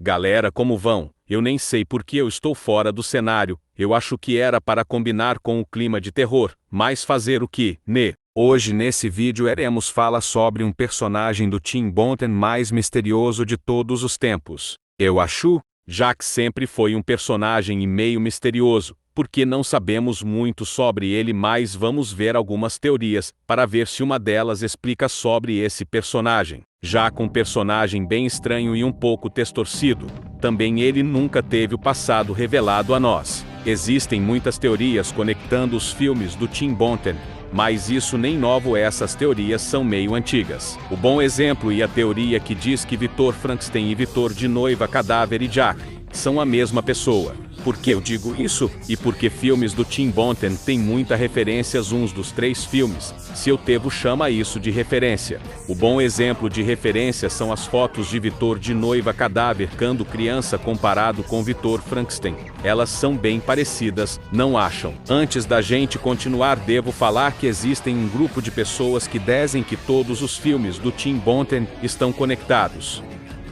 galera, como vão? Eu nem sei porque eu estou fora do cenário, eu acho que era para combinar com o clima de terror, mas fazer o que, né? Hoje nesse vídeo iremos falar sobre um personagem do Tim Burton mais misterioso de todos os tempos. Eu acho, Jack sempre foi um personagem e meio misterioso, porque não sabemos muito sobre ele, mas vamos ver algumas teorias, para ver se uma delas explica sobre esse personagem. Jack, um personagem bem estranho e um pouco distorcido. Também ele nunca teve o passado revelado a nós. Existem muitas teorias conectando os filmes do Tim Burton, mas isso nem novo, essas teorias são meio antigas. O bom exemplo e a teoria que diz que Victor Frankenstein e Victor de Noiva Cadáver e Jack são a mesma pessoa. Por que eu digo isso? E porque filmes do Tim Burton têm muita referências uns dos três filmes, se eu devo chama isso de referência. O bom exemplo de referência são as fotos de Victor de Noiva Cadáver quando criança comparado com Victor Frankenstein. Elas são bem parecidas, não acham? Antes da gente continuar, devo falar que existem um grupo de pessoas que dizem que todos os filmes do Tim Burton estão conectados.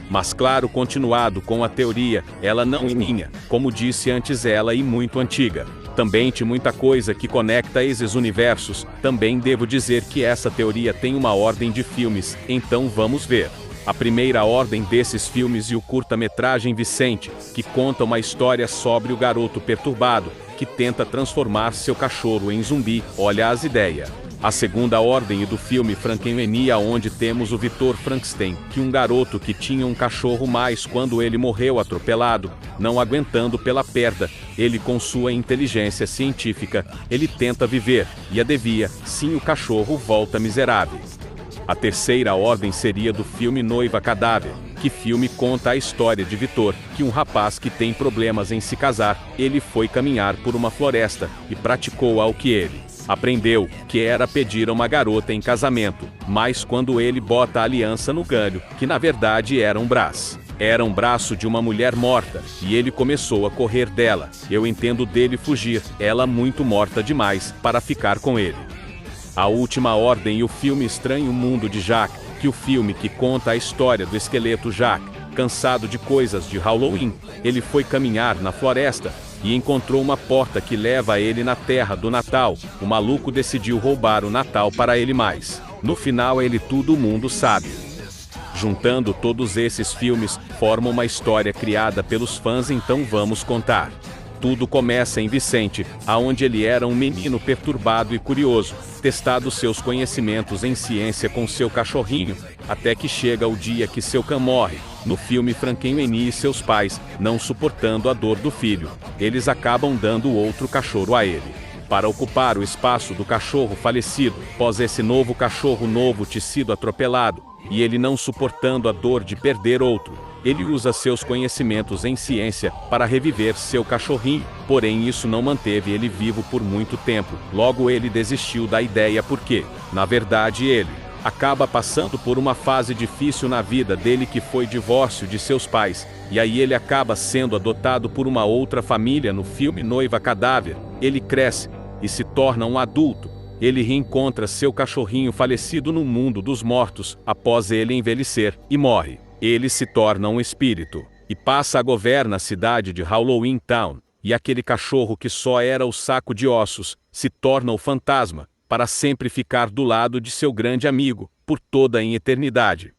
Mas claro, continuado com a teoria, ela não é minha, como disse antes, ela é muito antiga. Também tem muita coisa que conecta esses universos, também devo dizer que essa teoria tem uma ordem de filmes, então vamos ver. A primeira ordem desses filmes e o curta-metragem Vicente, que conta uma história sobre o garoto perturbado, que tenta transformar seu cachorro em zumbi, olha as ideias. A segunda ordem do filme Frankenweenie, onde temos o Victor Frankenstein, que um garoto que tinha um cachorro, mas quando ele morreu atropelado, não aguentando pela perda, ele com sua inteligência científica, ele tenta viver, e adevia, sim, o cachorro volta miserável. A terceira ordem seria do filme Noiva Cadáver, que filme conta a história de Victor, que um rapaz que tem problemas em se casar, ele foi caminhar por uma floresta, e praticou ao que ele aprendeu, que era pedir a uma garota em casamento, mas quando ele bota a aliança no galho, que na verdade era um braço. Era um braço de uma mulher morta, e ele começou a correr dela. Eu entendo dele fugir, ela muito morta demais, para ficar com ele. A última ordem e o filme Estranho Mundo de Jack, que o filme que conta a história do esqueleto Jack, cansado de coisas de Halloween, ele foi caminhar na floresta, e encontrou uma porta que leva a ele na terra do Natal. O maluco decidiu roubar o Natal para ele, mas no final ele todo mundo sabe. Juntando todos esses filmes, formam uma história criada pelos fãs, então vamos contar. Tudo começa em Vicente, aonde ele era um menino perturbado e curioso, testado seus conhecimentos em ciência com seu cachorrinho, até que chega o dia que seu cão morre. No filme Frankenweenie e seus pais, não suportando a dor do filho, eles acabam dando outro cachorro a ele, para ocupar o espaço do cachorro falecido, após esse novo cachorro novo ter sido atropelado, e ele não suportando a dor de perder outro. Ele usa seus conhecimentos em ciência para reviver seu cachorrinho, porém isso não manteve ele vivo por muito tempo. Logo ele desistiu da ideia porque, na verdade, ele acaba passando por uma fase difícil na vida dele, que foi divórcio de seus pais, e aí ele acaba sendo adotado por uma outra família. No filme Noiva Cadáver, ele cresce e se torna um adulto. Ele reencontra seu cachorrinho falecido no mundo dos mortos, após ele envelhecer, e morre. Ele se torna um espírito, e passa a governar a cidade de Halloween Town, e aquele cachorro que só era o saco de ossos, se torna o fantasma, para sempre ficar do lado de seu grande amigo, por toda a eternidade.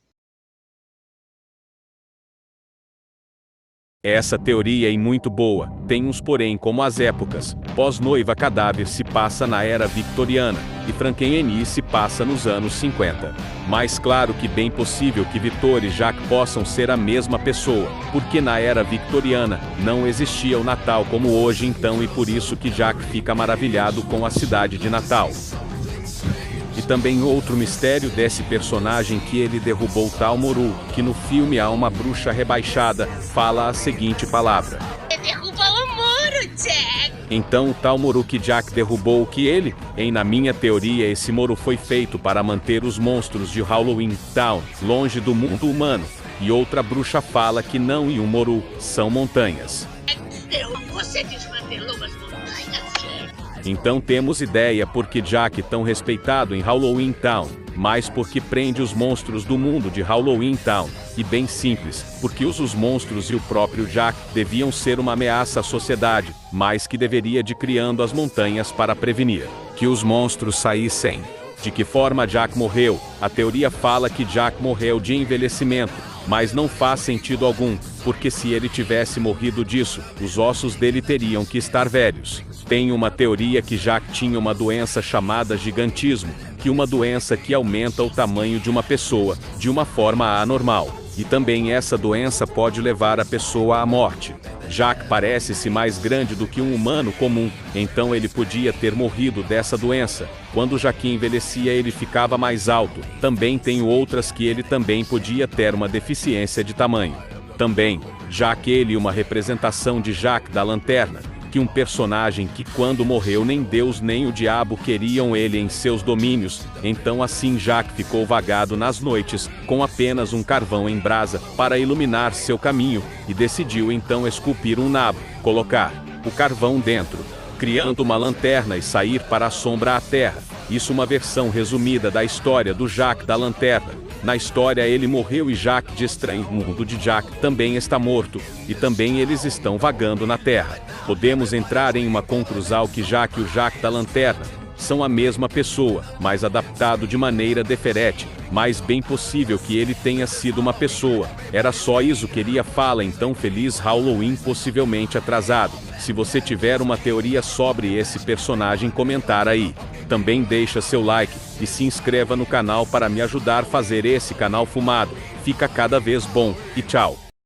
Essa teoria é muito boa, tem uns porém, como as épocas. Pós-Noiva Cadáver se passa na era victoriana, e Frankenweenie se passa nos anos 50. Mas claro que bem possível que Victor e Jack possam ser a mesma pessoa, porque na era victoriana não existia o Natal como hoje, então, e por isso que Jack fica maravilhado com a cidade de Natal. E também outro mistério desse personagem, que ele derrubou tal Moru, que no filme há uma bruxa rebaixada, fala a seguinte palavra: derrubou o muro, Jack! Então o tal Moru que Jack derrubou, o que ele? Na minha teoria, esse Moru foi feito para manter os monstros de Halloween Town longe do mundo humano. E outra bruxa fala que não, e o Moru são montanhas. Você desmantelou as montanhas, Jack? Então temos ideia porque Jack tão respeitado em Halloween Town, mas porque prende os monstros do mundo de Halloween Town, e bem simples, porque os monstros e o próprio Jack deviam ser uma ameaça à sociedade, mas que deveria de criando as montanhas para prevenir que os monstros saíssem. De que forma Jack morreu? A teoria fala que Jack morreu de envelhecimento, mas não faz sentido algum, porque se ele tivesse morrido disso, os ossos dele teriam que estar velhos. Tem uma teoria que Jack tinha uma doença chamada gigantismo, que é uma doença que aumenta o tamanho de uma pessoa, de uma forma anormal. E também essa doença pode levar a pessoa à morte. Jack parece-se mais grande do que um humano comum, então ele podia ter morrido dessa doença. Quando Jack envelhecia ele ficava mais alto. Também tem outras que ele também podia ter uma deficiência de tamanho. Também, Jack ele uma representação de Jack da Lanterna, que um personagem que quando morreu nem Deus nem o diabo queriam ele em seus domínios, então assim Jack ficou vagado nas noites, com apenas um carvão em brasa, para iluminar seu caminho, e decidiu então esculpir um nabo, colocar o carvão dentro, criando uma lanterna e sair para a sombra à terra. Isso uma versão resumida da história do Jack da Lanterna. Na história ele morreu e Jack de Estranho Mundo de Jack também está morto, e também eles estão vagando na terra. Podemos entrar em uma conclusão que Jack e o Jack da Lanterna são a mesma pessoa, mas adaptado de maneira diferente, mas bem possível que ele tenha sido uma pessoa. Era só isso que ele fala, então feliz Halloween possivelmente atrasado. Se você tiver uma teoria sobre esse personagem comentar aí. Também deixa seu like e se inscreva no canal para me ajudar a fazer esse canal fumado. Fica cada vez bom, e tchau.